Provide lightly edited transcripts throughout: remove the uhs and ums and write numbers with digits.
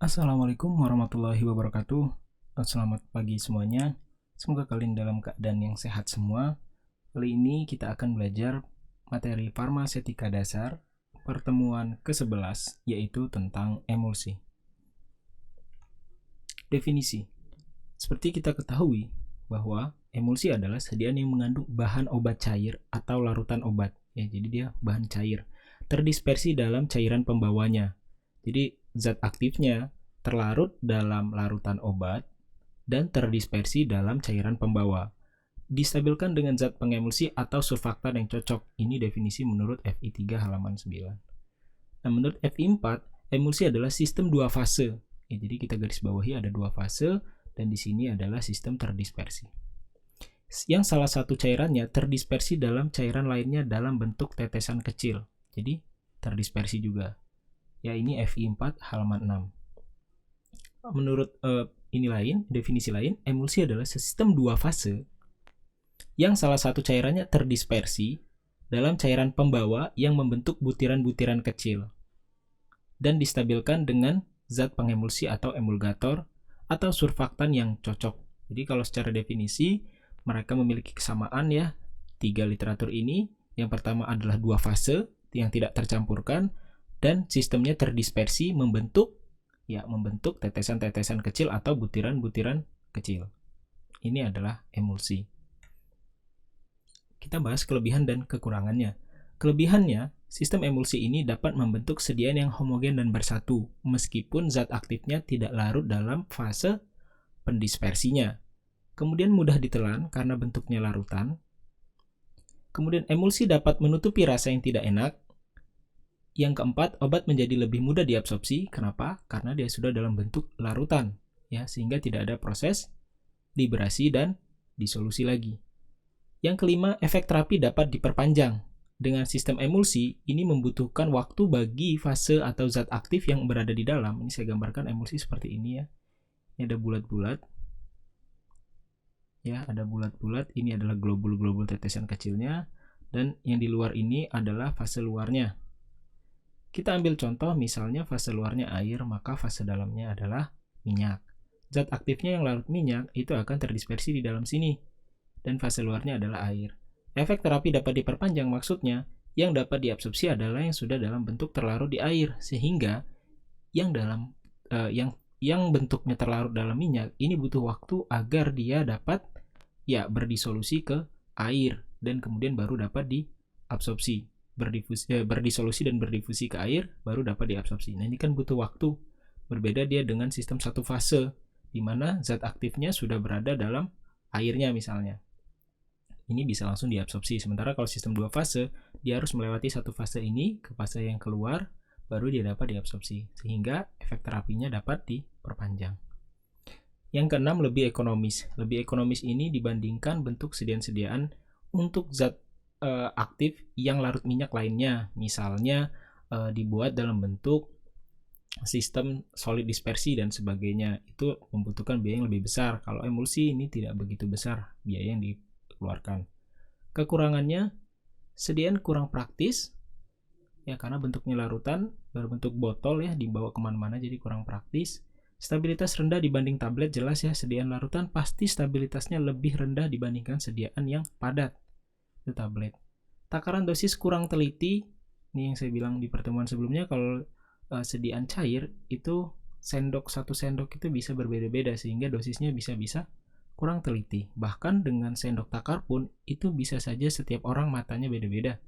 Assalamualaikum warahmatullahi wabarakatuh. Selamat pagi semuanya. Semoga kalian dalam keadaan yang sehat semua. Kali ini kita akan belajar materi farmasetika dasar pertemuan ke-11, yaitu tentang emulsi. Definisi. Seperti kita ketahui bahwa emulsi adalah sediaan yang mengandung bahan obat cair atau larutan obat. Ya, jadi dia bahan cair terdispersi dalam cairan pembawanya. Jadi zat aktifnya terlarut dalam larutan obat dan terdispersi dalam cairan pembawa. Distabilkan dengan zat pengemulsi atau surfaktan yang cocok. Ini definisi menurut FI 3 halaman 9. Nah, menurut FI 4, emulsi adalah sistem dua fase. Ya, jadi kita garis bawahi ada dua fase dan di sini adalah sistem terdispersi. Yang salah satu cairannya terdispersi dalam cairan lainnya dalam bentuk tetesan kecil. Jadi terdispersi juga. Ya, ini FI 4 halaman 6. Menurut definisi lain, emulsi adalah sistem dua fase yang salah satu cairannya terdispersi dalam cairan pembawa yang membentuk butiran-butiran kecil dan distabilkan dengan zat pengemulsi atau emulgator atau surfaktan yang cocok. Jadi kalau secara definisi mereka memiliki kesamaan ya, tiga literatur ini. Yang pertama adalah dua fase yang tidak tercampurkan dan sistemnya terdispersi membentuk tetesan-tetesan kecil atau butiran-butiran kecil. Ini adalah emulsi. Kita bahas kelebihan dan kekurangannya. Kelebihannya, sistem emulsi ini dapat membentuk sediaan yang homogen dan bersatu, meskipun zat aktifnya tidak larut dalam fase pendispersinya. Kemudian mudah ditelan karena bentuknya larutan. Kemudian emulsi dapat menutupi rasa yang tidak enak. Yang keempat, obat menjadi lebih mudah diabsorpsi. Kenapa? Karena dia sudah dalam bentuk larutan, ya, sehingga tidak ada proses liberasi dan disolusi lagi. Yang kelima, efek terapi dapat diperpanjang. Dengan sistem emulsi, ini membutuhkan waktu bagi fase atau zat aktif yang berada di dalam. Ini saya gambarkan emulsi seperti ini ya. Ini ada bulat-bulat. Ya, ada bulat-bulat. Ini adalah globul-globul tetesan kecilnya. Dan yang di luar ini adalah fase luarnya. Kita ambil contoh, misalnya fase luarnya air, maka fase dalamnya adalah minyak. Zat aktifnya yang larut minyak itu akan terdispersi di dalam sini, dan fase luarnya adalah air. Efek terapi dapat diperpanjang, maksudnya yang dapat diabsorpsi adalah yang sudah dalam bentuk terlarut di air, sehingga yang bentuknya terlarut dalam minyak ini butuh waktu agar dia dapat berdisolusi ke air dan kemudian baru dapat diabsorpsi. Berdisolusi dan berdifusi ke air baru dapat diabsorpsi. Nah, ini kan butuh waktu. Berbeda dia dengan sistem satu fase, di mana zat aktifnya sudah berada dalam airnya misalnya. Ini bisa langsung diabsorpsi. Sementara kalau sistem dua fase, dia harus melewati satu fase ini ke fase yang keluar, baru dia dapat diabsorpsi. Sehingga efek terapinya dapat diperpanjang. Yang keenam, lebih ekonomis. Lebih ekonomis ini dibandingkan bentuk sediaan-sediaan untuk zat aktif yang larut minyak lainnya, misalnya dibuat dalam bentuk sistem solid dispersi dan sebagainya. Itu membutuhkan biaya yang lebih besar. Kalau emulsi ini tidak begitu besar biaya yang dikeluarkan. Kekurangannya, sediaan kurang praktis ya, karena bentuknya larutan berbentuk botol ya, dibawa kemana-mana jadi kurang praktis. Stabilitas rendah dibanding tablet, jelas ya, sediaan larutan pasti stabilitasnya lebih rendah dibandingkan sediaan yang padat, itu tablet. Takaran dosis kurang teliti. Ini yang saya bilang di pertemuan sebelumnya, kalau sediaan cair itu satu sendok itu bisa berbeda-beda, sehingga dosisnya bisa kurang teliti. Bahkan dengan sendok takar pun itu bisa saja setiap orang matanya beda-beda.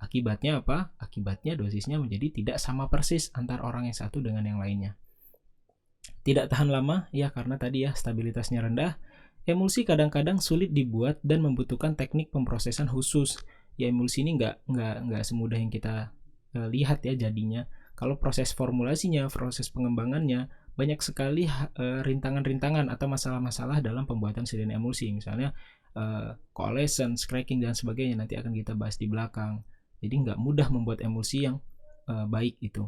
Akibatnya apa? Akibatnya dosisnya menjadi tidak sama persis antar orang yang satu dengan yang lainnya. Tidak tahan lama ya, karena tadi ya stabilitasnya rendah. Emulsi kadang-kadang sulit dibuat dan membutuhkan teknik pemrosesan khusus. Ya, emulsi ini nggak semudah yang kita lihat ya jadinya. Kalau proses formulasinya, proses pengembangannya, banyak sekali rintangan-rintangan atau masalah-masalah dalam pembuatan sediaan emulsi. Misalnya coalescence, cracking dan sebagainya, nanti akan kita bahas di belakang. Jadi nggak mudah membuat emulsi yang baik itu.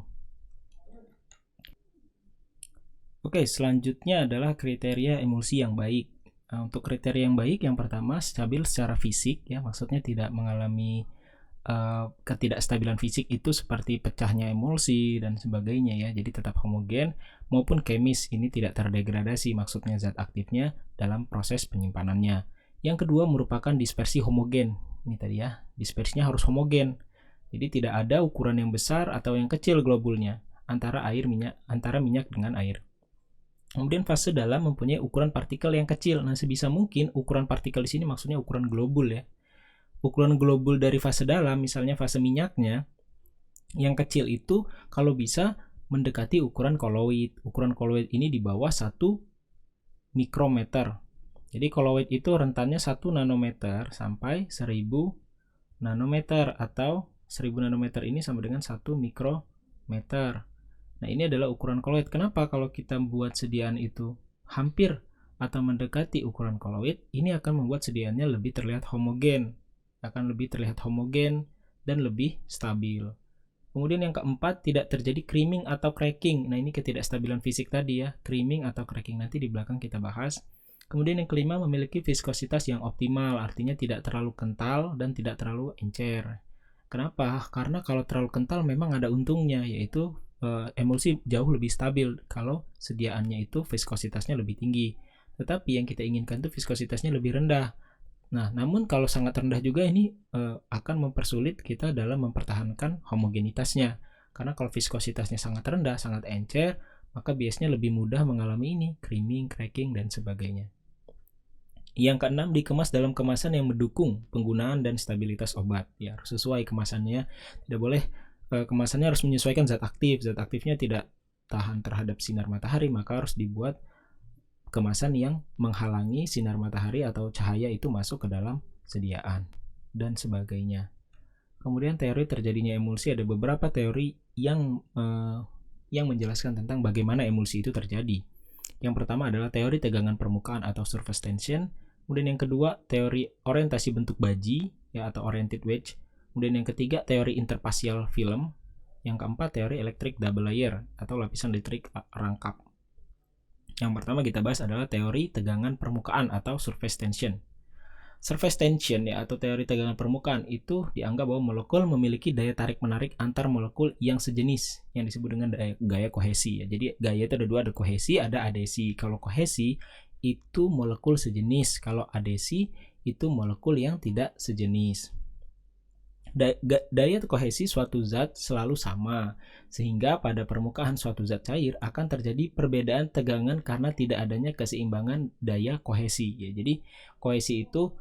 Oke, selanjutnya adalah kriteria emulsi yang baik. Untuk kriteria yang baik, yang pertama stabil secara fisik ya, maksudnya tidak mengalami ketidakstabilan fisik itu seperti pecahnya emulsi dan sebagainya ya. Jadi tetap homogen, maupun kemis ini tidak terdegradasi, maksudnya zat aktifnya dalam proses penyimpanannya. Yang kedua merupakan dispersi homogen. Ini tadi ya, dispersinya harus homogen. Jadi tidak ada ukuran yang besar atau yang kecil globulnya antara minyak dengan air. Kemudian fase dalam mempunyai ukuran partikel yang kecil. Nah, sebisa mungkin ukuran partikel di sini maksudnya ukuran globul ya. Ukuran globul dari fase dalam, misalnya fase minyaknya, yang kecil itu kalau bisa mendekati ukuran koloid. Ukuran koloid ini di bawah 1 mikrometer. Jadi koloid itu rentannya 1 nanometer sampai 1000 nanometer, atau 1000 nanometer ini sama dengan 1 mikrometer. Nah, ini adalah ukuran koloid. Kenapa? Kalau kita buat sediaan itu hampir atau mendekati ukuran koloid, ini akan membuat sediaannya lebih terlihat homogen. Dan lebih stabil. Kemudian yang keempat, tidak terjadi creaming atau cracking. Nah, ini ketidakstabilan fisik tadi ya, creaming atau cracking nanti di belakang kita bahas. Kemudian yang kelima, memiliki viskositas yang optimal, artinya tidak terlalu kental dan tidak terlalu encer. Kenapa? Karena kalau terlalu kental memang ada untungnya, yaitu emulsi jauh lebih stabil kalau sediaannya itu viskositasnya lebih tinggi. Tetapi yang kita inginkan itu viskositasnya lebih rendah. Nah, namun kalau sangat rendah juga ini akan mempersulit kita dalam mempertahankan homogenitasnya. Karena kalau viskositasnya sangat rendah, sangat encer, maka biasanya lebih mudah mengalami ini, creaming, cracking, dan sebagainya. Yang keenam, dikemas dalam kemasan yang mendukung penggunaan dan stabilitas obat. Ya, harus sesuai kemasannya. Tidak boleh kemasannya harus menyesuaikan zat aktif. Zat aktifnya tidak tahan terhadap sinar matahari, maka harus dibuat kemasan yang menghalangi sinar matahari atau cahaya itu masuk ke dalam sediaan dan sebagainya. Kemudian teori terjadinya emulsi, ada beberapa teori yang menjelaskan tentang bagaimana emulsi itu terjadi. Yang pertama adalah teori tegangan permukaan atau surface tension. Kemudian yang kedua, teori orientasi bentuk baji ya, atau oriented wedge. Kemudian yang ketiga, teori interfacial film. Yang keempat, teori electric double layer atau lapisan listrik rangkap. Yang pertama kita bahas adalah teori tegangan permukaan atau surface tension. Surface tension ya, atau teori tegangan permukaan itu dianggap bahwa molekul memiliki daya tarik-menarik antar molekul yang sejenis yang disebut dengan gaya kohesi ya. Jadi gaya itu ada dua, ada kohesi, ada adesi. Kalau kohesi itu molekul sejenis, kalau adesi itu molekul yang tidak sejenis. Daya kohesi suatu zat selalu sama, sehingga pada permukaan suatu zat cair akan terjadi perbedaan tegangan karena tidak adanya keseimbangan daya kohesi ya. Jadi kohesi itu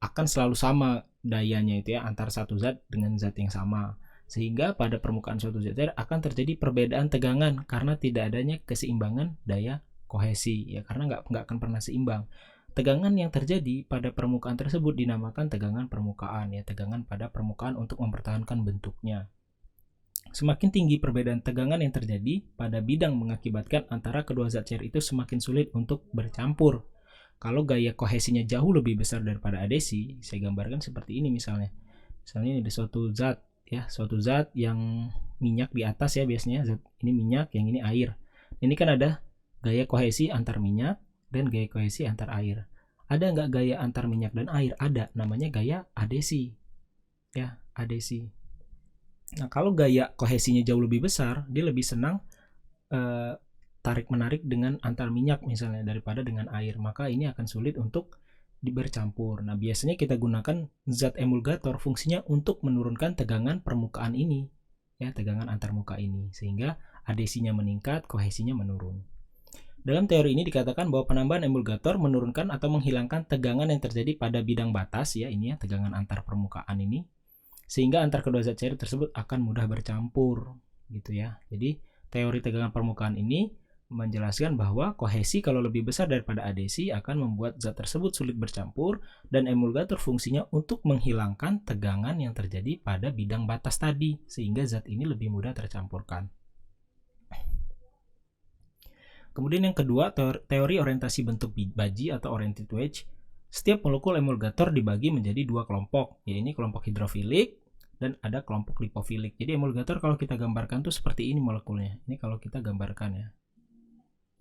akan selalu sama dayanya itu ya, antara satu zat dengan zat yang sama, sehingga pada permukaan suatu zat cair akan terjadi perbedaan tegangan karena tidak adanya keseimbangan daya kohesi ya, karena nggak akan pernah seimbang. Tegangan yang terjadi pada permukaan tersebut dinamakan tegangan permukaan ya, tegangan pada permukaan untuk mempertahankan bentuknya. Semakin tinggi perbedaan tegangan yang terjadi pada bidang mengakibatkan antara kedua zat cair itu semakin sulit untuk bercampur. Kalau gaya kohesinya jauh lebih besar daripada adesi, saya gambarkan seperti ini misalnya. Misalnya ini ada suatu zat ya, suatu zat yang minyak di atas ya, biasanya zat ini minyak, yang ini air. Ini kan ada gaya kohesi antar minyak dan gaya kohesi antar air. Ada nggak gaya antar minyak dan air? Ada, namanya gaya adesi. Ya, adesi. Nah, kalau gaya kohesinya jauh lebih besar, dia lebih senang tarik-menarik dengan antar minyak misalnya daripada dengan air. Maka ini akan sulit untuk bercampur. Nah, biasanya kita gunakan zat emulgator, fungsinya untuk menurunkan tegangan permukaan ini. Ya, tegangan antar muka ini. Sehingga adesinya meningkat, kohesinya menurun. Dalam teori ini dikatakan bahwa penambahan emulgator menurunkan atau menghilangkan tegangan yang terjadi pada bidang batas ya, ini ya, tegangan antar permukaan ini, sehingga antar kedua zat cair tersebut akan mudah bercampur gitu ya. Jadi teori tegangan permukaan ini menjelaskan bahwa kohesi kalau lebih besar daripada adesi akan membuat zat tersebut sulit bercampur, dan emulgator fungsinya untuk menghilangkan tegangan yang terjadi pada bidang batas tadi sehingga zat ini lebih mudah tercampurkan. Kemudian yang kedua, teori orientasi bentuk baji atau oriented wedge. Setiap molekul emulgator dibagi menjadi dua kelompok, yaitu kelompok hidrofilik dan ada kelompok lipofilik. Jadi emulgator kalau kita gambarkan tuh seperti ini molekulnya. Ini kalau kita gambarkan ya.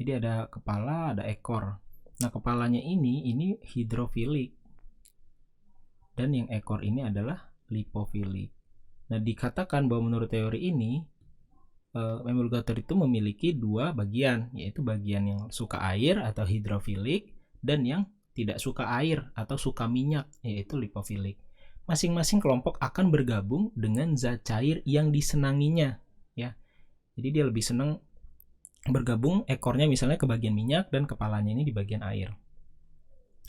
Jadi ada kepala, ada ekor. Nah, kepalanya ini hidrofilik. Dan yang ekor ini adalah lipofilik. Nah, dikatakan bahwa menurut teori ini emulgator itu memiliki dua bagian, yaitu bagian yang suka air atau hidrofilik dan yang tidak suka air atau suka minyak, yaitu lipofilik. Masing-masing kelompok akan bergabung dengan zat cair yang disenanginya, ya. Jadi dia lebih senang bergabung ekornya misalnya ke bagian minyak dan kepalanya ini di bagian air.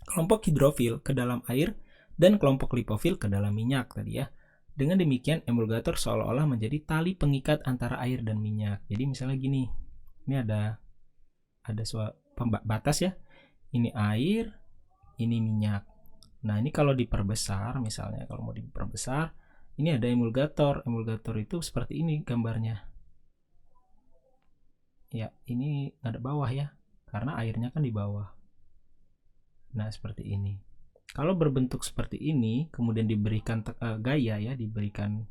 Kelompok hidrofil ke dalam air dan kelompok lipofil ke dalam minyak tadi ya. Dengan demikian emulgator seolah-olah menjadi tali pengikat antara air dan minyak. Jadi misalnya gini, ini ada pembatas ya. Ini air, ini minyak. Nah, ini kalau diperbesar misalnya, kalau mau diperbesar, ini ada emulgator. Emulgator itu seperti ini gambarnya. Ya, ini ada bawah ya, karena airnya kan di bawah. Nah, seperti ini. Kalau berbentuk seperti ini, kemudian diberikan gaya ya, diberikan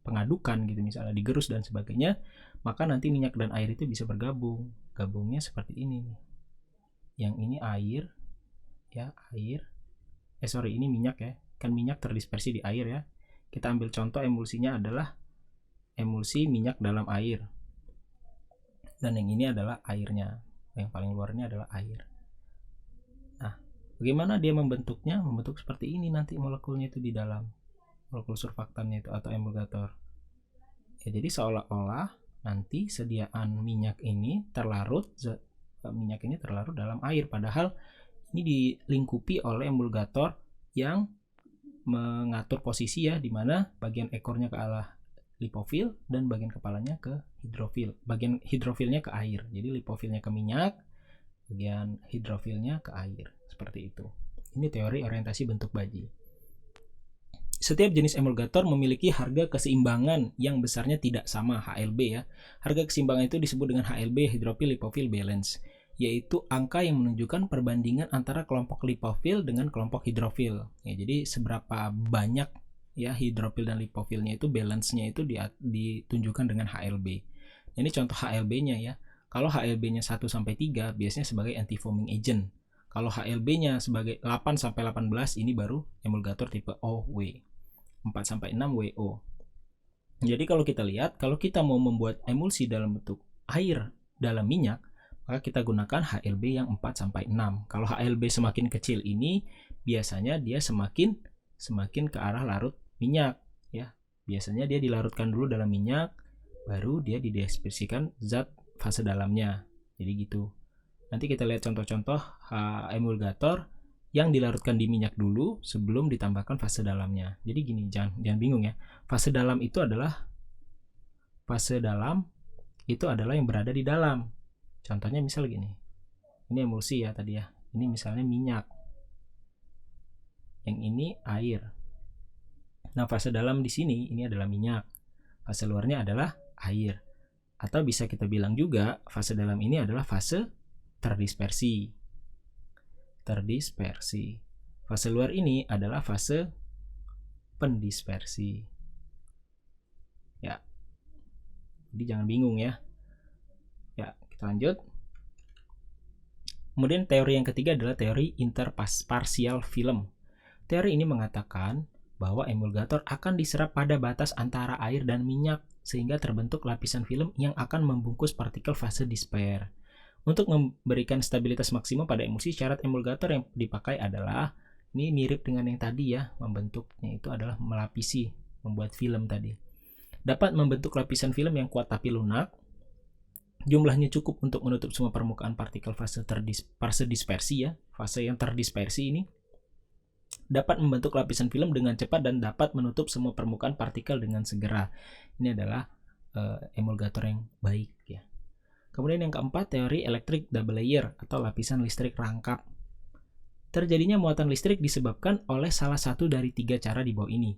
pengadukan gitu, misalnya digerus dan sebagainya, maka nanti minyak dan air itu bisa bergabung. Gabungnya seperti ini nih. Yang ini air, ya air. Ini minyak ya, kan minyak terdispersi di air ya. Kita ambil contoh emulsinya adalah emulsi minyak dalam air. Dan yang ini adalah airnya, yang paling luarnya adalah air. Nah, bagaimana dia membentuknya? Membentuk seperti ini nanti molekulnya itu di dalam, molekul surfaktannya itu atau emulgator. Ya, jadi seolah-olah nanti sediaan minyak ini terlarut dalam air, padahal ini dilingkupi oleh emulgator yang mengatur posisi ya, di mana bagian ekornya ke arah lipofil dan bagian kepalanya ke hidrofil. Bagian hidrofilnya ke air. Jadi lipofilnya ke minyak, bagian hidrofilnya ke air. Seperti itu. Ini teori orientasi bentuk baji. Setiap jenis emulgator memiliki harga keseimbangan yang besarnya tidak sama, HLB ya. Harga keseimbangan itu disebut dengan HLB, hidrofil lipofil balance, yaitu angka yang menunjukkan perbandingan antara kelompok lipofil dengan kelompok hidrofil. Ya, jadi seberapa banyak ya hidrofil dan lipofilnya itu balance-nya itu ditunjukkan dengan HLB. Ini contoh HLB-nya ya. Kalau HLB-nya 1 sampai 3 biasanya sebagai anti-foaming agent. Kalau HLB-nya sebagai 8 sampai 18 ini baru emulgator tipe OW. 4 sampai 6 WO. Jadi kalau kita lihat, kalau kita mau membuat emulsi dalam bentuk air dalam minyak, maka kita gunakan HLB yang 4 sampai 6. Kalau HLB semakin kecil ini biasanya dia semakin ke arah larut minyak ya. Biasanya dia dilarutkan dulu dalam minyak, baru dia didispersikan zat fase dalamnya. Jadi gitu. Nanti kita lihat contoh-contoh emulgator yang dilarutkan di minyak dulu sebelum ditambahkan fase dalamnya. Jadi gini, jangan bingung ya. Fase dalam itu adalah yang berada di dalam. Contohnya misal gini. Ini emulsi ya tadi ya. Ini misalnya minyak. Yang ini air. Nah, fase dalam di sini ini adalah minyak. Fase luarnya adalah air. Atau bisa kita bilang juga fase dalam ini adalah fase terdispersi. Fase luar ini adalah fase pendispersi. Ya. Jadi jangan bingung ya. Ya, kita lanjut. Kemudian teori yang ketiga adalah teori interpartial film. Teori ini mengatakan bahwa emulgator akan diserap pada batas antara air dan minyak sehingga terbentuk lapisan film yang akan membungkus partikel fase disper. Untuk memberikan stabilitas maksimum pada emulsi, syarat emulgator yang dipakai adalah, ini mirip dengan yang tadi ya, membentuknya itu adalah melapisi, membuat film tadi. Dapat membentuk lapisan film yang kuat tapi lunak, jumlahnya cukup untuk menutup semua permukaan partikel fase dispersi ya, fase yang terdispersi ini. Dapat membentuk lapisan film dengan cepat dan dapat menutup semua permukaan partikel dengan segera. Ini adalah emulgator yang baik ya. Kemudian yang keempat, teori electric double layer atau lapisan listrik rangkap. Terjadinya muatan listrik disebabkan oleh salah satu dari 3 cara di bawah ini.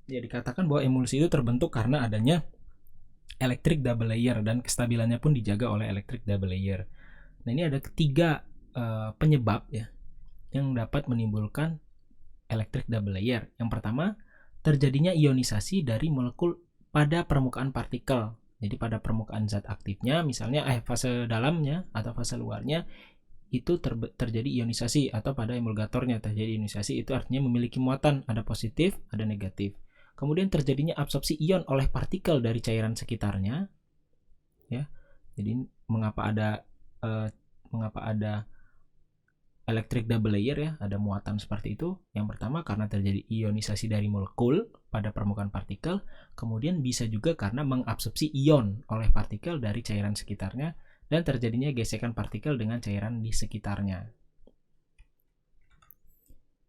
Ya, dikatakan bahwa emulsi itu terbentuk karena adanya electric double layer dan kestabilannya pun dijaga oleh electric double layer. Nah, ini ada 3 penyebab ya yang dapat menimbulkan electric double layer. Yang pertama, terjadinya ionisasi dari molekul pada permukaan partikel. Jadi pada permukaan zat aktifnya, misalnya fase dalamnya atau fase luarnya, itu terjadi ionisasi, atau pada emulgatornya terjadi ionisasi, itu artinya memiliki muatan, ada positif, ada negatif. Kemudian terjadinya absorpsi ion oleh partikel dari cairan sekitarnya, ya. Jadi mengapa ada electric double layer, ya, ada muatan seperti itu? Yang pertama karena terjadi ionisasi dari molekul pada permukaan partikel, kemudian bisa juga karena mengabsorpsi ion oleh partikel dari cairan sekitarnya, dan terjadinya gesekan partikel dengan cairan di sekitarnya.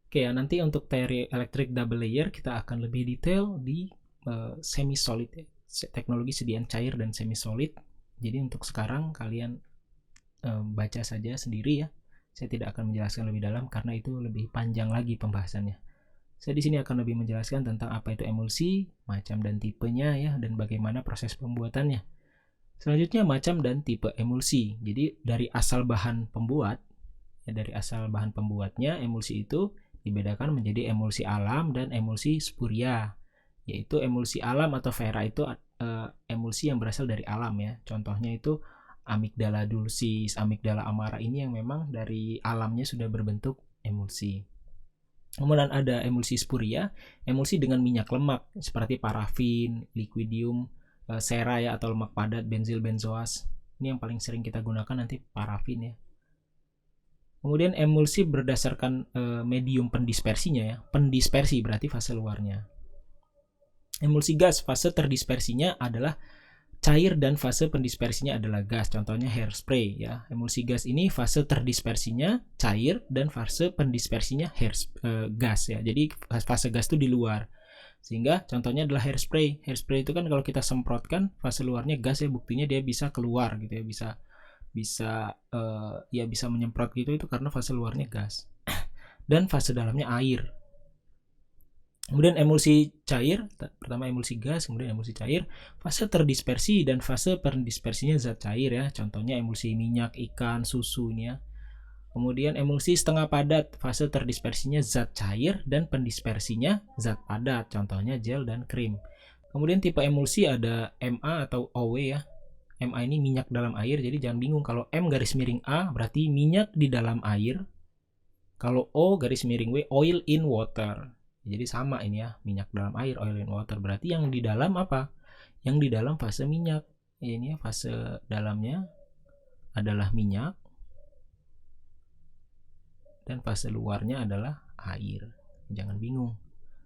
Oke, ya, nanti untuk teori electric double layer kita akan lebih detail di semi solid, teknologi sediaan cair dan semi solid. Jadi untuk sekarang kalian baca saja sendiri, ya. Saya tidak akan menjelaskan lebih dalam karena itu lebih panjang lagi pembahasannya. Saya di sini akan lebih menjelaskan tentang apa itu emulsi, macam dan tipenya, ya, dan bagaimana proses pembuatannya. Selanjutnya macam dan tipe emulsi. Jadi dari asal bahan pembuat, ya, dari asal bahan pembuatnya, emulsi itu dibedakan menjadi emulsi alam dan emulsi spuria. Yaitu emulsi alam atau Vera itu emulsi yang berasal dari alam, ya. Contohnya itu amigdala dulcis, amigdala amara, ini yang memang dari alamnya sudah berbentuk emulsi. Kemudian ada emulsi spuria, emulsi dengan minyak lemak seperti parafin, liquidium, sera, ya, atau lemak padat, benzil benzoas. Ini yang paling sering kita gunakan nanti parafin, ya. Kemudian emulsi berdasarkan medium pendispersinya, ya. Pendispersi berarti fase luarnya. Emulsi gas, fase terdispersinya adalah cair dan fase pendispersinya adalah gas. Contohnya hairspray, ya. Emulsi gas ini fase terdispersinya cair dan fase pendispersinya gas, ya. Jadi fase gas itu di luar. Sehingga contohnya adalah hairspray. Hairspray itu kan kalau kita semprotkan fase luarnya gas, ya, buktinya dia bisa keluar gitu, ya, bisa menyemprot gitu, itu karena fase luarnya gas. Dan fase dalamnya air. Kemudian emulsi cair, pertama emulsi gas, kemudian emulsi cair, fase terdispersi dan fase pendispersinya zat cair, ya. Contohnya emulsi minyak, ikan, susu ini, ya. Kemudian emulsi setengah padat, fase terdispersinya zat cair dan pendispersinya zat padat, contohnya gel dan krim. Kemudian tipe emulsi ada MA atau OW, ya. MA ini minyak dalam air, jadi jangan bingung kalau M garis miring A berarti minyak di dalam air. Kalau O garis miring W, oil in water. Jadi sama ini, ya, minyak dalam air, oil in water. Berarti yang di dalam apa? Yang di dalam fase minyak. Ini, ya, fase dalamnya adalah minyak dan fase luarnya adalah air. Jangan bingung.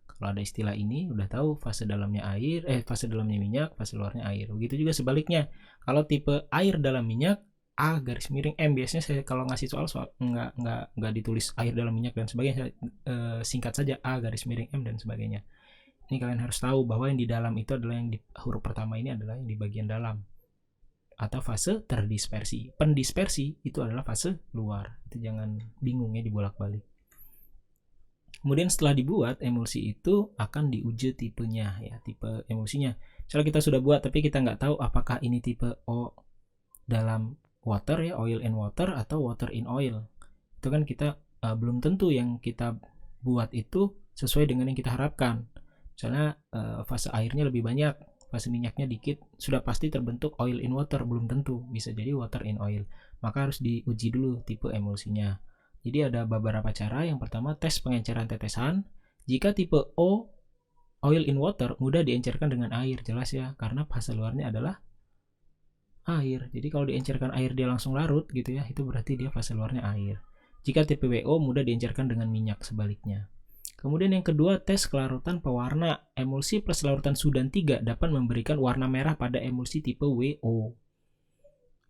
Kalau ada istilah ini udah tahu fase dalamnya air, fase dalamnya minyak, fase luarnya air. Begitu juga sebaliknya. Kalau tipe air dalam minyak, A garis miring M. Biasanya saya kalau ngasih soal nggak ditulis air dalam minyak dan sebagainya, singkat saja A garis miring M dan sebagainya. Ini kalian harus tahu bahwa yang di dalam itu adalah yang di huruf pertama ini adalah yang di bagian dalam atau fase terdispersi. Pendispersi itu adalah fase luar. Itu jangan bingung, ya, dibolak-balik. Kemudian setelah dibuat, emulsi itu akan diuji tipenya, ya, tipe emulsinya. Misalnya kita sudah buat tapi kita nggak tahu apakah ini tipe O dalam water, ya, oil in water, atau water in oil. Itu kan kita belum tentu yang kita buat itu sesuai dengan yang kita harapkan. Misalnya fase airnya lebih banyak, fase minyaknya dikit, sudah pasti terbentuk oil in water, belum tentu, bisa jadi water in oil. Maka harus diuji dulu tipe emulsinya. Jadi ada beberapa cara. Yang pertama, tes pengenceran tetesan. Jika tipe O, oil in water, mudah diencerkan dengan air, jelas, ya, karena fase luarnya adalah air. Jadi kalau diencerkan air dia langsung larut gitu, ya, itu berarti dia fase luarnya air. Jika tipe WO mudah diencerkan dengan minyak, sebaliknya. Kemudian yang kedua, tes kelarutan pewarna. Emulsi plus larutan sudan 3 dapat memberikan warna merah pada emulsi tipe WO.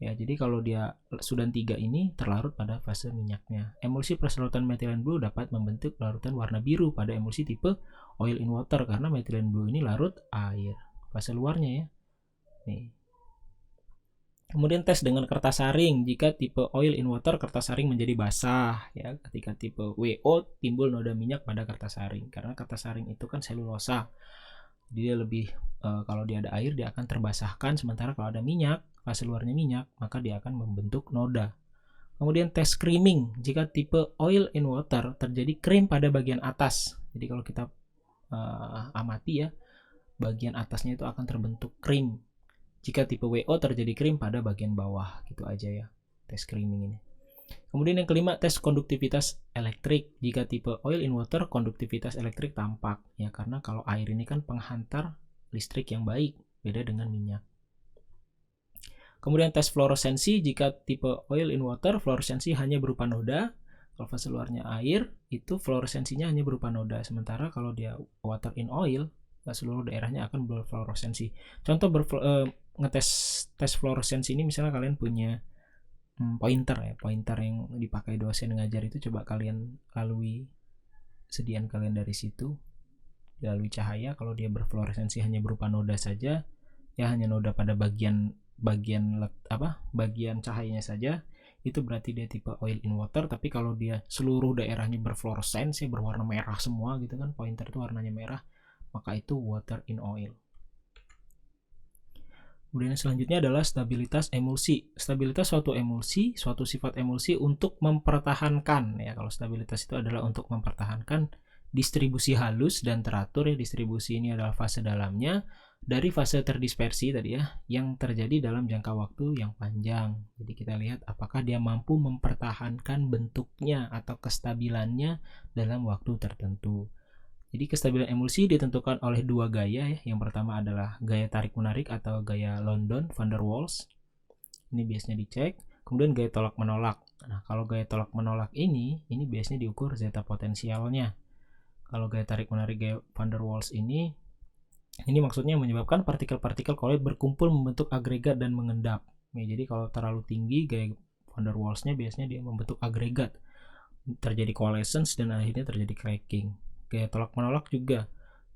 Ya, jadi kalau dia sudan 3 ini terlarut pada fase minyaknya. Emulsi plus larutan methylene blue dapat membentuk larutan warna biru pada emulsi tipe oil in water karena methylene blue ini larut air. Fase luarnya, ya. Nih. Kemudian tes dengan kertas saring. Jika tipe oil in water, kertas saring menjadi basah, ya. Ketika tipe WO timbul noda minyak pada kertas saring karena kertas saring itu kan selulosa. Jadi dia lebih kalau dia ada air dia akan terbasahkan, sementara kalau ada minyak, fase luarnya minyak, maka dia akan membentuk noda. Kemudian tes creaming. Jika tipe oil in water terjadi krim pada bagian atas. Jadi kalau kita amati, ya, bagian atasnya itu akan terbentuk krim. Jika tipe WO terjadi krim pada bagian bawah, gitu aja, ya, tes creaming ini. Kemudian yang kelima, tes konduktivitas elektrik. Jika tipe oil in water, konduktivitas elektrik tampak. Ya, karena kalau air ini kan penghantar listrik yang baik, beda dengan minyak. Kemudian tes fluoresensi. Jika tipe oil in water, fluoresensi hanya berupa noda. Kalau fase luarnya air, itu fluoresensinya hanya berupa noda. Sementara kalau dia water in oil, seluruh daerahnya akan berfluoresensi. Contoh ngetes tes fluoresensi ini, misalnya kalian punya pointer yang dipakai dosen ngajar itu, coba kalian lalui sediaan kalian dari situ, dilalui cahaya. Kalau dia berfluoresensi hanya berupa noda saja, ya hanya noda pada bagian cahayanya saja, itu berarti dia tipe oil in water. Tapi kalau dia seluruh daerahnya berfluoresensi, berwarna merah semua gitu kan, pointer itu warnanya merah, maka itu water in oil. Kemudian selanjutnya adalah stabilitas emulsi. Stabilitas suatu emulsi, suatu sifat emulsi untuk mempertahankan, ya kalau stabilitas itu adalah untuk mempertahankan distribusi halus dan teratur, ya distribusi ini adalah fase dalamnya dari fase terdispersi tadi ya, yang terjadi dalam jangka waktu yang panjang. Jadi kita lihat apakah dia mampu mempertahankan bentuknya atau kestabilannya dalam waktu tertentu. Jadi kestabilan emulsi ditentukan oleh dua gaya ya. Yang pertama adalah gaya tarik-menarik atau gaya London van der Waals. Ini biasanya dicek. Kemudian gaya tolak-menolak. Nah, kalau gaya tolak-menolak ini biasanya diukur zeta potensialnya. Kalau gaya tarik-menarik gaya van der Waals ini maksudnya menyebabkan partikel-partikel koloid berkumpul membentuk agregat dan mengendap. Ya, jadi kalau terlalu tinggi gaya van der Waals-nya biasanya dia membentuk agregat. Terjadi coalescence dan akhirnya terjadi cracking. Gaya tolak menolak juga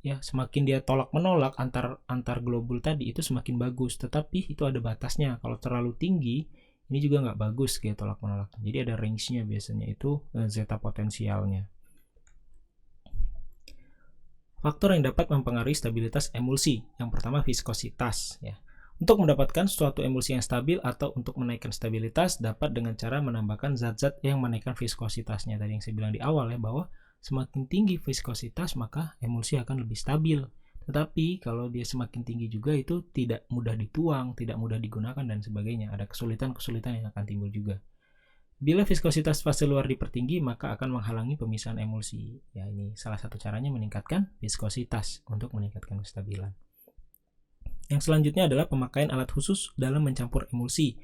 ya, semakin dia tolak menolak antar globul tadi itu semakin bagus, tetapi itu ada batasnya. Kalau terlalu tinggi ini juga nggak bagus gaya tolak menolak. Jadi ada range-nya, biasanya itu zeta potensialnya. Faktor yang dapat mempengaruhi stabilitas emulsi. Yang pertama viskositas ya. Untuk mendapatkan suatu emulsi yang stabil atau untuk menaikkan stabilitas dapat dengan cara menambahkan zat-zat yang menaikkan viskositasnya. Tadi yang saya bilang di awal ya, bahwa semakin tinggi viskositas maka emulsi akan lebih stabil. Tetapi kalau dia semakin tinggi juga itu tidak mudah dituang, tidak mudah digunakan dan sebagainya. Ada kesulitan-kesulitan yang akan timbul juga. Bila viskositas fase luar dipertinggi maka akan menghalangi pemisahan emulsi. Ya, ini salah satu caranya meningkatkan viskositas untuk meningkatkan kestabilan. Yang selanjutnya adalah pemakaian alat khusus dalam mencampur emulsi.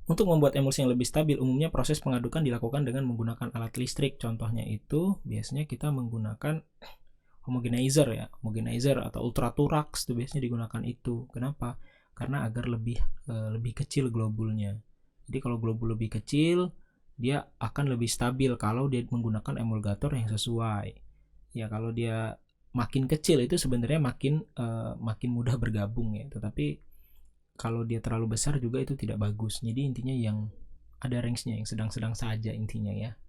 Untuk membuat emulsi yang lebih stabil, umumnya proses pengadukan dilakukan dengan menggunakan alat listrik. Contohnya itu biasanya kita menggunakan homogenizer ya, homogenizer atau ultraturax itu biasanya digunakan itu. Kenapa? Karena agar lebih kecil globulnya. Jadi kalau globul lebih kecil, dia akan lebih stabil kalau dia menggunakan emulgator yang sesuai. Ya kalau dia makin kecil itu sebenarnya makin mudah bergabung ya. Tetapi kalau dia terlalu besar juga itu tidak bagus. Jadi intinya yang ada range-nya, yang sedang-sedang saja intinya ya.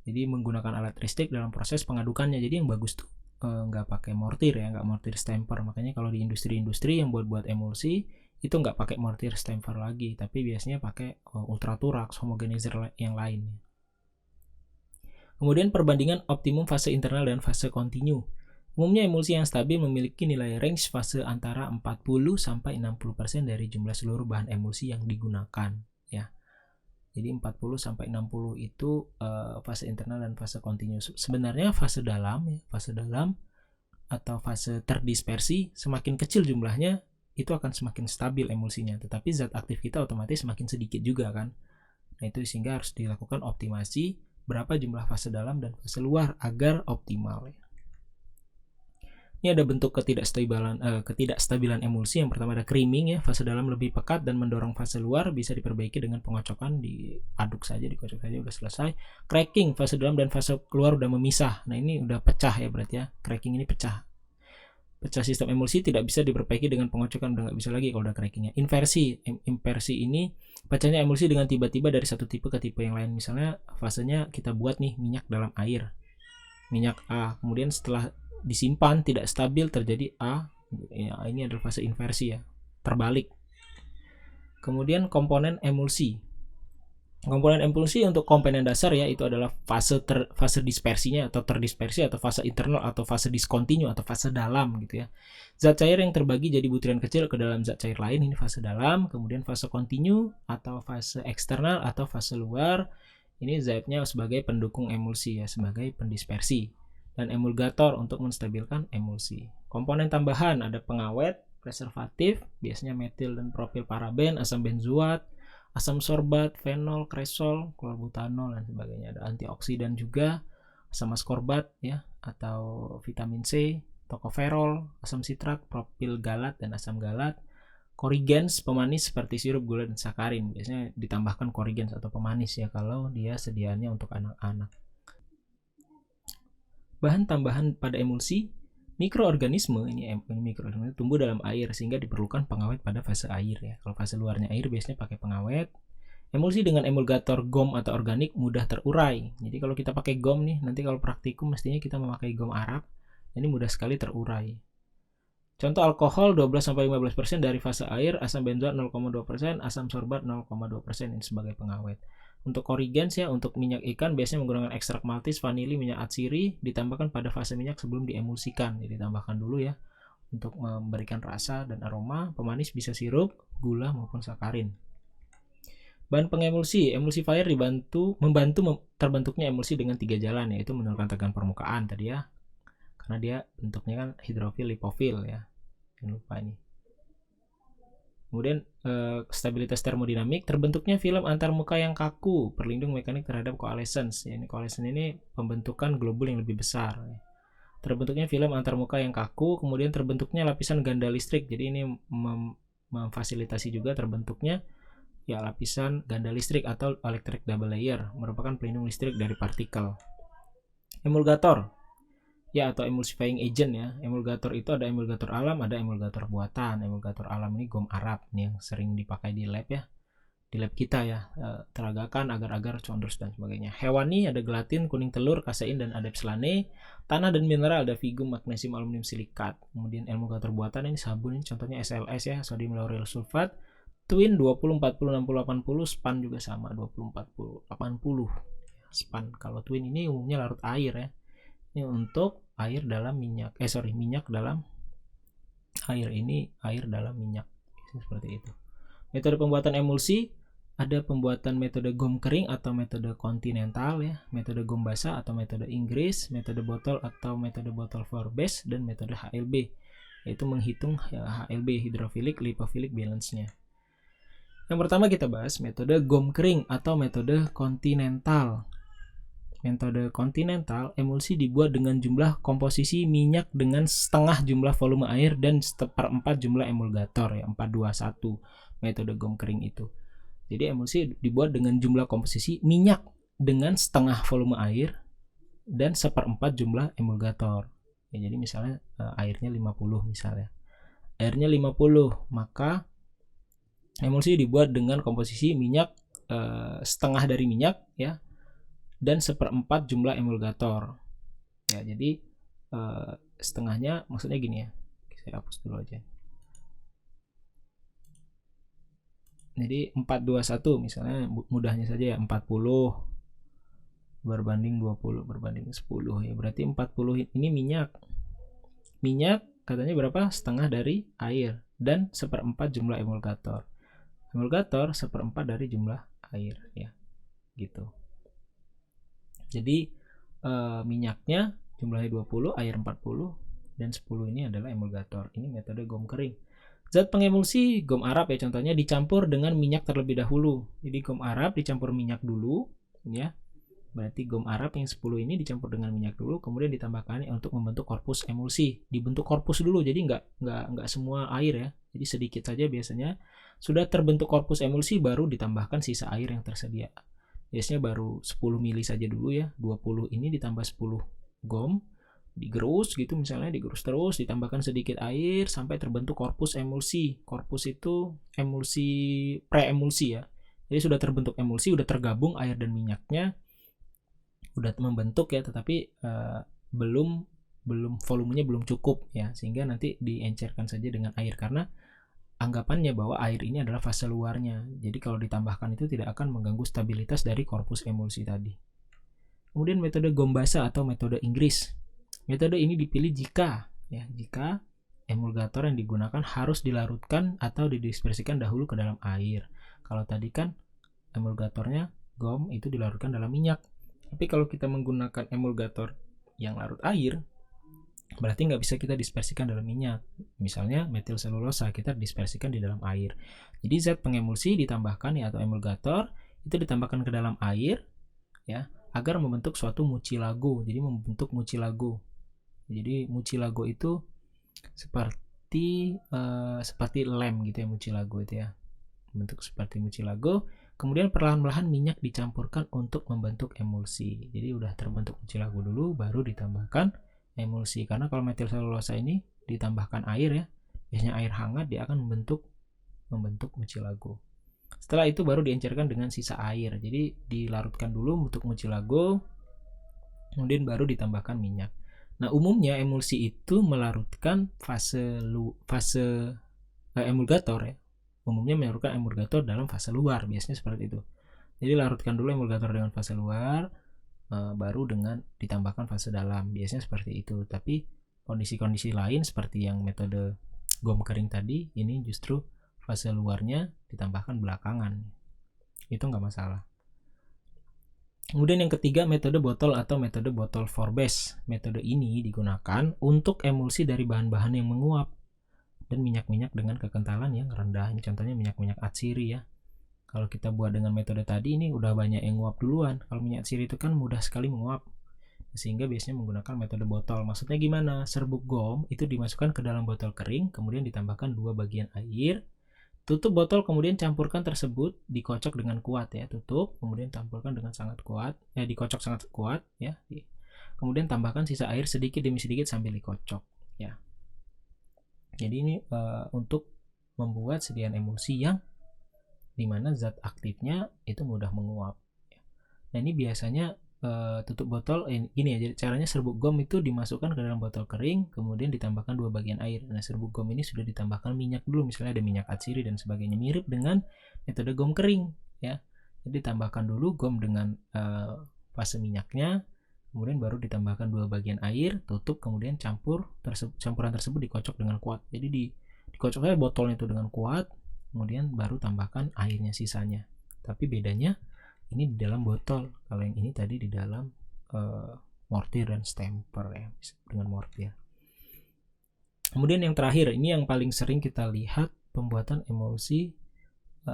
Jadi menggunakan alat listrik dalam proses pengadukannya. Jadi yang bagus tuh nggak pakai mortir ya, nggak mortir stamper. Makanya kalau di industri-industri yang buat emulsi itu nggak pakai mortir stamper lagi, tapi biasanya pakai ultraturax, homogenizer yang lain. Kemudian perbandingan optimum fase internal dan fase kontinu. Umumnya emulsi yang stabil memiliki nilai range fase antara 40-60% dari jumlah seluruh bahan emulsi yang digunakan ya. Jadi 40-60 itu fase internal dan fase kontinu. Sebenarnya fase dalam atau fase terdispersi semakin kecil jumlahnya itu akan semakin stabil emulsinya, tetapi zat aktif kita otomatis semakin sedikit juga kan. Nah, itu sehingga harus dilakukan optimasi berapa jumlah fase dalam dan fase luar agar optimal ya. Ini ada bentuk ketidakstabilan emulsi. Yang pertama ada creaming ya, fase dalam lebih pekat dan mendorong fase luar, bisa diperbaiki dengan pengocokan, dikocok saja udah selesai. Cracking, fase dalam dan fase keluar udah memisah. Nah, ini udah pecah ya berarti ya. Cracking ini pecah sistem emulsi, tidak bisa diperbaiki dengan pengocokan, udah nggak bisa lagi kalau udah crackingnya. Inversi ini pecahnya emulsi dengan tiba-tiba dari satu tipe ke tipe yang lain. Misalnya fasenya kita buat nih minyak dalam air, minyak A, kemudian setelah disimpan tidak stabil terjadi A ya, ini adalah fase inversi ya, terbalik. Kemudian komponen emulsi Komponen emulsi untuk komponen dasar ya itu adalah fase dispersinya atau terdispersi atau fase internal atau fase diskontinu atau fase dalam gitu ya. Zat cair yang terbagi jadi butiran kecil ke dalam zat cair lain ini fase dalam, kemudian fase kontinu atau fase eksternal atau fase luar. Ini zatnya sebagai pendukung emulsi ya, sebagai pendispersi. Dan emulgator untuk menstabilkan emulsi. Komponen tambahan ada pengawet, preservatif, biasanya metil dan propil paraben, asam benzoat, asam sorbat, fenol, kresol, klorbutanol dan sebagainya. Ada antioksidan juga, asam askorbat ya atau vitamin C, tokoferol, asam sitrat, propil galat dan asam galat. Korigens pemanis seperti sirup, gula dan sakarin. Biasanya ditambahkan korigens atau pemanis ya kalau dia sediaannya untuk anak-anak. Bahan tambahan pada emulsi, mikroorganisme ini mikroorganisme tumbuh dalam air sehingga diperlukan pengawet pada fase air ya. Kalau fase luarnya air biasanya pakai pengawet. Emulsi dengan emulgator gom atau organik mudah terurai. Jadi kalau kita pakai gom nih, nanti kalau praktikum mestinya kita memakai gom Arab. Ini mudah sekali terurai. Contoh alkohol 12-15% dari fase air, asam benzoat 0,2%, asam sorbat 0,2% ini sebagai pengawet. Untuk korigens ya, untuk minyak ikan biasanya menggunakan ekstrak maltis, vanili, minyak atsiri, ditambahkan pada fase minyak sebelum diemulsikan. Jadi ditambahkan dulu ya untuk memberikan rasa dan aroma. Pemanis bisa sirup, gula maupun sakarin. Bahan pengemulsi, emulsifier membantu terbentuknya emulsi dengan 3 jalan, yaitu menurunkan tegangan permukaan tadi ya, karena dia bentuknya kan hidrofil lipofil ya, jangan lupa ini. Kemudian stabilitas termodinamik, terbentuknya film antarmuka yang kaku, perlindung mekanik terhadap coalescence. Ini coalescence ini pembentukan globul yang lebih besar. Terbentuknya film antarmuka yang kaku, kemudian terbentuknya lapisan ganda listrik. Jadi ini memfasilitasi juga terbentuknya ya lapisan ganda listrik atau electric double layer, merupakan pelindung listrik dari partikel. Emulgator ya atau emulsifying agent ya. Emulgator itu ada emulgator alam, ada emulgator buatan. Emulgator alam ini gom Arab nih yang sering dipakai di lab ya, di lab kita ya, teragakan, agar-agar, condros dan sebagainya. Hewani ada gelatin, kuning telur, kasein dan adepsilane. Tanah dan mineral ada figum, magnesium, aluminium silikat. Kemudian emulgator buatan ini sabun, ini contohnya SLS ya, sodium lauryl sulfat. Twin 20, 40, 60, 80, span juga sama 20, 40, 80 span. Kalau twin ini umumnya larut air ya. Ini untuk air dalam minyak. Minyak dalam air, ini air dalam minyak. Seperti itu. Metode pembuatan emulsi ada pembuatan metode gom kering atau metode kontinental ya, metode gom basah atau metode Inggris, metode botol atau metode botol for base dan metode HLB, yaitu menghitung HLB hidrofilik lipofilik balance-nya. Yang pertama kita bahas metode gom kering atau metode kontinental. Metode kontinental, emulsi dibuat dengan jumlah komposisi minyak dengan setengah jumlah volume air dan seperempat jumlah emulgator ya, 421 metode gom kering itu. Jadi emulsi dibuat dengan jumlah komposisi minyak dengan setengah volume air dan seperempat jumlah emulgator. Ya, jadi misalnya airnya 50 misalnya. Airnya 50, maka emulsi dibuat dengan komposisi minyak setengah dari minyak ya dan seperempat jumlah emulgator ya. Jadi setengahnya maksudnya gini ya, saya hapus dulu aja. Jadi 421 misalnya mudahnya saja ya, 40 berbanding 20 berbanding 10 ya, berarti 40 ini minyak katanya berapa, setengah dari air dan seperempat jumlah emulgator seperempat dari jumlah air ya gitu. Jadi minyaknya jumlahnya 20, air 40 dan 10 ini adalah emulgator. Ini metode gom kering. Zat pengemulsi gom Arab ya, contohnya dicampur dengan minyak terlebih dahulu. Jadi gom Arab dicampur minyak dulu ya. Berarti gom Arab yang 10 ini dicampur dengan minyak dulu, kemudian ditambahkan untuk membentuk korpus emulsi. Dibentuk korpus dulu, jadi nggak semua air ya. Jadi sedikit saja biasanya. Sudah terbentuk korpus emulsi baru ditambahkan sisa air yang tersedia. Biasanya baru 10 mili saja dulu ya. 20 ini ditambah 10 gom, digerus gitu misalnya, digerus terus, ditambahkan sedikit air sampai terbentuk korpus emulsi. Korpus itu emulsi, pre-emulsi ya. Jadi sudah terbentuk emulsi, sudah tergabung air dan minyaknya, udah membentuk ya, tetapi volumenya belum cukup ya, sehingga nanti diencerkan saja dengan air karena anggapannya bahwa air ini adalah fase luarnya. Jadi kalau ditambahkan itu tidak akan mengganggu stabilitas dari korpus emulsi tadi. Kemudian metode Gombasa atau metode Inggris. Metode ini dipilih jika emulgator yang digunakan harus dilarutkan atau didispersikan dahulu ke dalam air. Kalau tadi kan emulgatornya GOM itu dilarutkan dalam minyak. Tapi kalau kita menggunakan emulgator yang larut air, berarti nggak bisa kita dispersikan dalam minyak. Misalnya metil selulosa kita dispersikan di dalam air. Jadi zat pengemulsi ditambahkan atau emulgator itu ditambahkan ke dalam air agar membentuk suatu mucilago. Jadi membentuk mucilago. Jadi mucilago itu seperti lem gitu ya, mucilago itu ya. Bentuk seperti mucilago. Kemudian perlahan-lahan minyak dicampurkan untuk membentuk emulsi. Jadi udah terbentuk mucilago dulu, baru ditambahkan emulsi. Karena kalau metil selulosa ini ditambahkan air ya, biasanya air hangat, dia akan membentuk mucilago. Setelah itu baru diencerkan dengan sisa air. Jadi dilarutkan dulu untuk mucilago, kemudian baru ditambahkan minyak. Nah, umumnya emulsi itu melarutkan emulgator ya. Umumnya melarutkan emulgator dalam fase luar, biasanya seperti itu. Jadi larutkan dulu emulgator dengan fase luar, baru dengan ditambahkan fase dalam, biasanya seperti itu. Tapi kondisi-kondisi lain seperti yang metode GOM kering tadi, ini justru fase luarnya ditambahkan belakangan, itu nggak masalah. Kemudian yang ketiga, metode botol atau metode botol Forbes. Metode ini digunakan untuk emulsi dari bahan-bahan yang menguap dan minyak-minyak dengan kekentalan yang rendah. Ini contohnya minyak-minyak atsiri ya. Kalau kita buat dengan metode tadi, ini udah banyak yang nguap duluan. Kalau minyak atsiri itu kan mudah sekali menguap, sehingga biasanya menggunakan metode botol. Maksudnya gimana? Serbuk GOM itu dimasukkan ke dalam botol kering, kemudian ditambahkan 2 bagian air. Tutup botol, kemudian campurkan tersebut, dikocok dengan kuat ya. Tutup, kemudian campurkan dengan sangat kuat, dikocok sangat kuat ya. Kemudian tambahkan sisa air sedikit demi sedikit sambil dikocok ya. Jadi ini untuk membuat sediaan emulsi yang dimana zat aktifnya itu mudah menguap. Nah ini biasanya tutup botol ini ya. Jadi caranya serbuk GOM itu dimasukkan ke dalam botol kering, kemudian ditambahkan 2 bagian air. Nah serbuk GOM ini sudah ditambahkan minyak dulu, misalnya ada minyak atsiri dan sebagainya, mirip dengan metode GOM kering ya. Jadi ditambahkan dulu GOM dengan fase minyaknya, kemudian baru ditambahkan 2 bagian air, tutup, kemudian campuran tersebut dikocok dengan kuat. Jadi dikocok aja botolnya itu dengan kuat, kemudian baru tambahkan airnya sisanya. Tapi bedanya ini di dalam botol, kalau yang ini tadi di dalam mortir dan stamper ya, dengan mortir. Kemudian yang terakhir, ini yang paling sering kita lihat pembuatan emulsi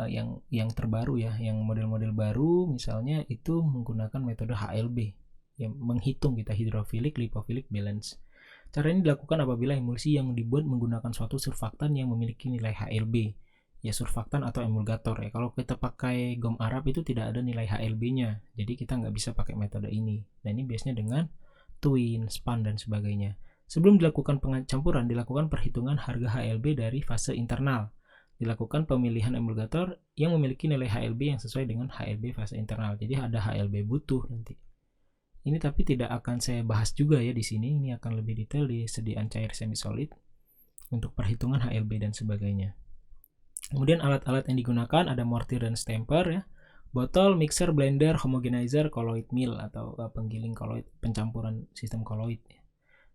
yang terbaru ya, yang model-model baru misalnya itu menggunakan metode HLB. Yang menghitung kita hidrofilik lipofilik balance. Cara ini dilakukan apabila emulsi yang dibuat menggunakan suatu surfaktan yang memiliki nilai HLB, ya surfaktan atau emulgator ya. Kalau kita pakai GOM Arab itu tidak ada nilai HLB-nya, jadi kita nggak bisa pakai metode ini. Nah ini biasanya dengan twin, span dan sebagainya. Sebelum dilakukan pencampuran, dilakukan perhitungan harga HLB dari fase internal. Dilakukan pemilihan emulgator yang memiliki nilai HLB yang sesuai dengan HLB fase internal. Jadi ada HLB butuh nanti. Ini tapi tidak akan saya bahas juga ya di sini. Ini akan lebih detail di sediaan cair semi solid untuk perhitungan HLB dan sebagainya. Kemudian alat-alat yang digunakan ada mortir dan stamper ya, botol, mixer, blender, homogenizer, colloid mill atau penggiling colloid, pencampuran sistem colloid.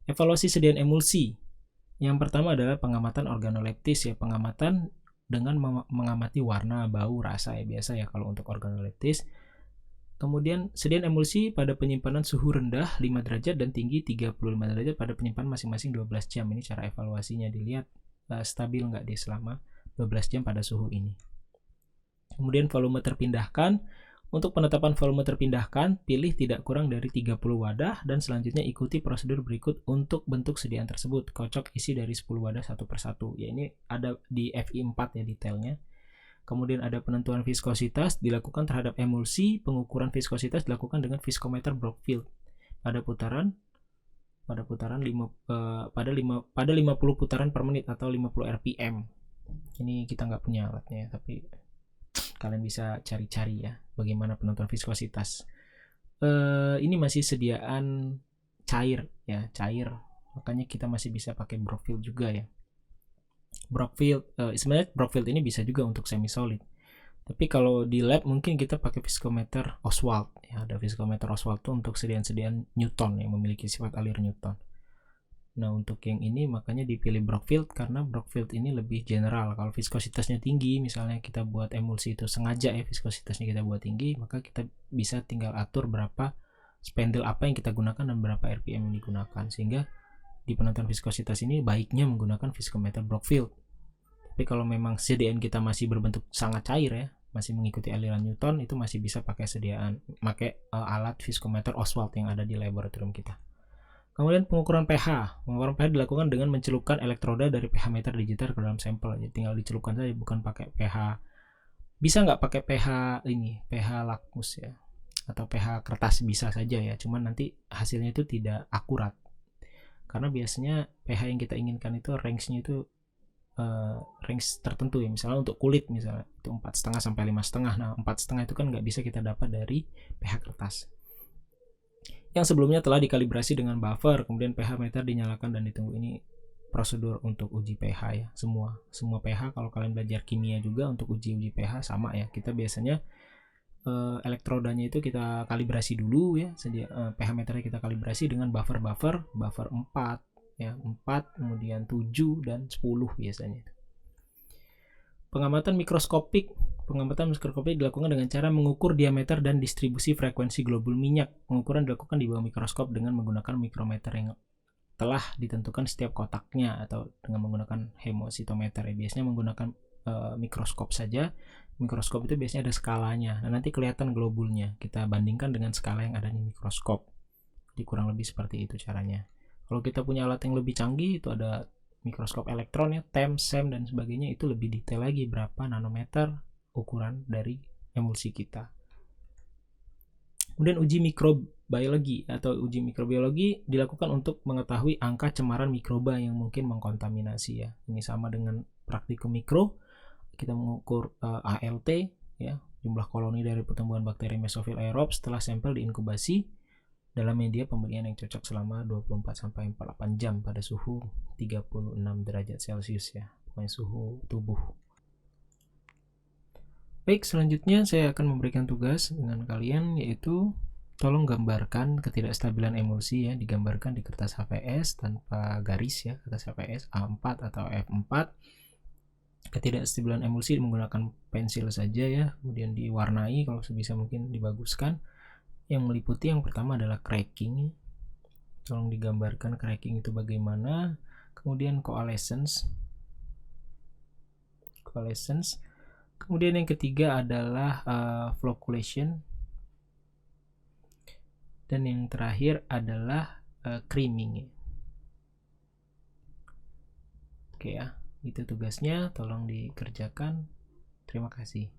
Evaluasi sediaan emulsi. Yang pertama adalah pengamatan organoleptis ya, pengamatan dengan mengamati warna, bau, rasa ya, biasa ya kalau untuk organoleptis. Kemudian sediaan emulsi pada penyimpanan suhu rendah 5 derajat dan tinggi 35 derajat pada penyimpanan masing-masing 12 jam. Ini cara evaluasinya, dilihat stabil nggak dia selama 12 jam pada suhu ini. Kemudian volume terpindahkan. Untuk penetapan volume terpindahkan, pilih tidak kurang dari 30 wadah dan selanjutnya ikuti prosedur berikut untuk bentuk sediaan tersebut. Kocok isi dari 10 wadah satu persatu. Ya ini ada di FI4 ya detailnya. Kemudian ada penentuan viskositas dilakukan terhadap emulsi. Pengukuran viskositas dilakukan dengan viskometer Brockfield pada 50 putaran per menit atau 50 rpm. Ini kita nggak punya alatnya, tapi kalian bisa cari-cari ya bagaimana penentuan viskositas. Ini masih sediaan cair ya, cair. Makanya kita masih bisa pakai Brockfield juga ya. Brockfield. Sebenarnya Brockfield ini bisa juga untuk semi solid. Tapi kalau di lab mungkin kita pakai viskometer Oswald. Ya, ada viskometer Oswald tuh untuk sediaan Newton yang memiliki sifat alir Newton. Nah, untuk yang ini makanya dipilih Brockfield karena Brockfield ini lebih general. Kalau viskositasnya tinggi, misalnya kita buat emulsi itu sengaja ya viskositasnya kita buat tinggi, maka kita bisa tinggal atur berapa spindle apa yang kita gunakan dan berapa RPM yang digunakan. Sehingga di penentuan viskositas ini baiknya menggunakan viskometer Brockfield. Tapi kalau memang sediaan kita masih berbentuk sangat cair ya, masih mengikuti aliran Newton, itu masih bisa pakai alat viskometer Oswald yang ada di laboratorium kita. Kemudian pengukuran pH. Pengukuran pH dilakukan dengan mencelupkan elektroda dari pH meter digital ke dalam sampel. Jadi tinggal dicelupkan saja, bukan pakai pH. Bisa nggak pakai pH ini, pH lakmus ya, atau pH kertas bisa saja ya. Cuman nanti hasilnya itu tidak akurat. Karena biasanya pH yang kita inginkan itu range-nya itu range tertentu ya, misalnya untuk kulit misalnya itu 4,5 sampai 5,5. Nah 4,5 itu kan nggak bisa kita dapat dari pH kertas yang sebelumnya telah dikalibrasi dengan buffer, kemudian pH meter dinyalakan dan ditunggu. Ini prosedur untuk uji pH ya, semua pH. Kalau kalian belajar kimia juga untuk uji pH sama ya, kita biasanya elektrodanya itu kita kalibrasi dulu ya, pH meternya kita kalibrasi dengan buffer 4 ya, 4, kemudian 7 dan 10 biasanya. Pengamatan mikroskopik dilakukan dengan cara mengukur diameter dan distribusi frekuensi globul minyak. Pengukuran dilakukan di bawah mikroskop dengan menggunakan mikrometer yang telah ditentukan setiap kotaknya atau dengan menggunakan hemositometer ya. Biasanya menggunakan mikroskop saja. Mikroskop itu biasanya ada skalanya. Nah, nanti kelihatan globulnya. Kita bandingkan dengan skala yang ada di mikroskop. Jadi kurang lebih seperti itu caranya. Kalau kita punya alat yang lebih canggih, itu ada mikroskop elektron ya, TEM, SEM dan sebagainya, itu lebih detail lagi berapa nanometer ukuran dari emulsi kita. Kemudian uji mikrobiologi atau uji mikrobiologi dilakukan untuk mengetahui angka cemaran mikroba yang mungkin mengkontaminasi ya. Ini sama dengan praktikum mikro, kita mengukur ALT ya, jumlah koloni dari pertumbuhan bakteri mesofil aerob setelah sampel diinkubasi dalam media pemberian yang cocok selama 24-48 jam pada suhu 36 derajat Celcius ya, suhu tubuh. Baik, selanjutnya saya akan memberikan tugas dengan kalian, yaitu tolong gambarkan ketidakstabilan emulsi ya, digambarkan di kertas HVS tanpa garis ya, kertas HVS A4 atau F4. Ketidakstabilan emulsi menggunakan pensil saja ya, kemudian diwarnai kalau sebisa mungkin dibaguskan. Yang meliputi yang pertama adalah cracking. Tolong digambarkan cracking itu bagaimana. Kemudian coalescence. Kemudian yang ketiga adalah flocculation. Dan yang terakhir adalah creaming. Oke ya, itu tugasnya. Tolong dikerjakan. Terima kasih.